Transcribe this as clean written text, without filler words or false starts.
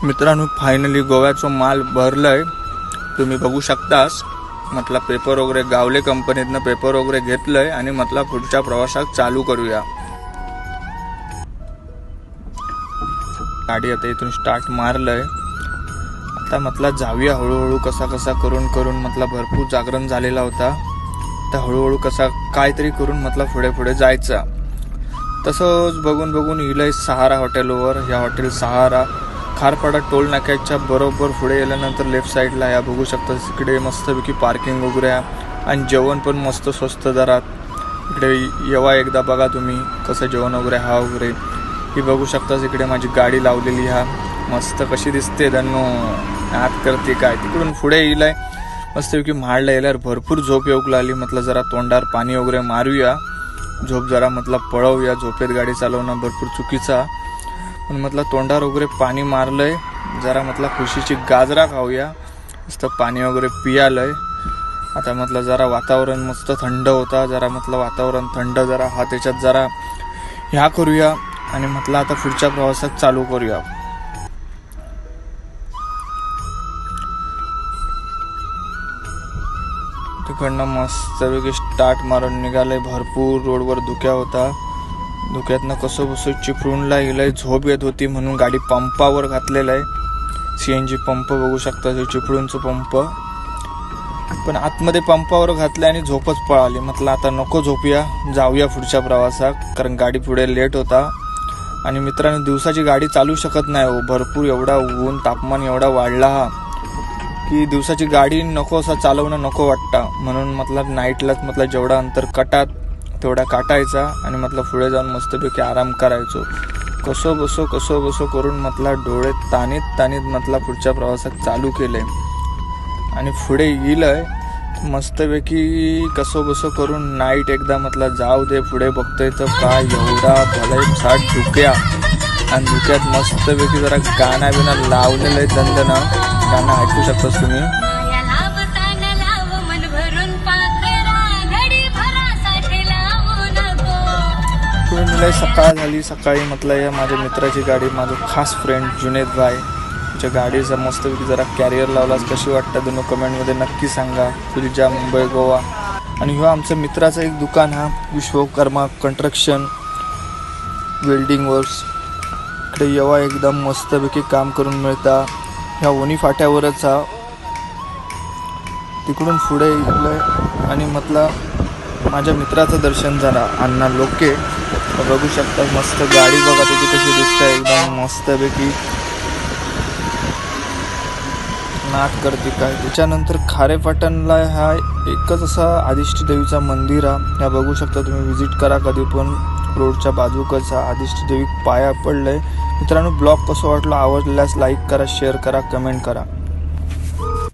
मित्रांनो फायनली गोव्याचा माल भरलाय, तुम्ही बघू शकतास। म्हटलं पेपर वगैरे गावले कंपनीतनं पेपर वगैरे घेतलंय आणि म्हटलं पुढच्या प्रवासात चालू करूया। गाडी आता इथून स्टार्ट मारलंय, आता म्हटलं जाऊया हळूहळू कसा कसा करून म्हटलं भरपूर जागरण झालेला होता, तर हळूहळू कसा काहीतरी करून म्हटलं पुढे पुढे जायचा। तसंच बघून इलंय सहारा हॉटेलवर। ह्या हॉटेल सहारा खारपाडा टोल नाक्याच्या बरोबर पुढे गेल्यानंतर लेफ्ट साईडला या बघू शकता, इकडे मस्तपैकी पार्किंग वगैरे आहे आणि जेवण पण मस्त स्वस्त दरात। इकडे येवा एकदा बघा तुम्ही कसं जेवण वगैरे हा वगैरे ही बघू शकता। इकडे माझी गाडी लावलेली हा मस्त कशी दिसते, धन्नो आत करते काय। तिकडून पुढे येईलाय मस्तपैकी म्हाडला येल्यावर भरपूर झोप येऊ लागली, म्हटलं जरा तोंडावर पाणी वगैरे मारूया, झोप जरा म्हटलं पळवूया। झोपेत गाडी चालवणं भरपूर चुकीचा, पण म्हटलं तोंडावर वगैरे पाणी मारलंय, जरा म्हटलं खुशीची गाजरा खाऊया, मस्त पाणी वगैरे पियालंय। आता म्हटलं जरा वातावरण मस्त थंड होता, जरा म्हटलं वातावरण थंड जरा हा त्याच्यात जरा ह्या करूया आणि म्हटलं आता पुढच्या प्रवासात चालू करूया। तिकडनं मस्तपैकी स्टार्ट मारून निघालंय, भरपूर रोडवर धुक्या होता, धुक्यातनं कसं बसं चिपळूणला गेलंय। झोप येत होती म्हणून गाडी पंपावर घातलेलं आहे, CNG पंप बघू शकता, चिपळूणचं पंप। पण आतमध्ये पंपावर घातलं आणि झोपच पळाली, म्हटलं आता नको झोपूया, जाऊया पुढच्या प्रवासात, कारण गाडी पुढे लेट होता। आणि मित्रांनो दिवसाची गाडी चालू शकत नाही हो, भरपूर एवढा ऊन तापमान एवढा वाढला हा की दिवसाची गाडी नको असं चालवणं नको वाटतं, म्हणून म्हटलं नाईटलाच म्हटलं जेवढा अंतर कटात तेवढा काटायचा आणि म्हटलं पुढे जाऊन मस्तपैकी आराम करायचो। कसो बसो करून म्हटलं डोळे ताणीत म्हटलं पुढच्या प्रवासात चालू केलंय आणि पुढे येईलय मस्तपैकी कसो बसो करून नाईट एकदा म्हटलं जाऊ दे। पुढे बघतोय तर काय एवढा भलाई साठ धुक्या आणि धुक्यात मस्तपैकी जरा गाणं लावलेलं आहे, दंदना गाणं ऐकू शकतास तुम्ही। सकाळ झाली, सकाळी म्हटलं या माझ्या मित्राची गाडी, माझं खास फ्रेंड जुनेद भाई च्या गाडीचा मस्तपैकी जरा कॅरियर लावलास, कशी वाटतं दोनों कमेंटमध्ये नक्की सांगा। तुझ्या मुंबई गोवा आणि ह्यो आमच्या मित्राचं एक दुकान हा विश्वकर्मा कंस्ट्रक्शन वेल्डिंग वर्क्स, इकडे येवा एकदम मस्तपैकी काम करून मिळता, ह्या ओनी फाट्यावरच हा। तिकडून पुढे इकडे आणि म्हटलं माझ्या मित्राचं दर्शन झाला, अण्णा लोके बघू शकता, मस्त गाडी बघा त्याची कशी दिसते, एकदम मस्तपैकी नाट करते काय। त्याच्यानंतर खारेपाटणला हा एकच असा आदिष्टी देवीचा मंदिर हा, ह्या बघू शकता तुम्ही, विजिट करा कधी पण, रोडच्या बाजूकच आदिष्टी देवी पाया पडलंय। मित्रांनो ब्लॉग कसं वाटलं, आवडल्यास लाईक करा, शेअर करा, कमेंट करा।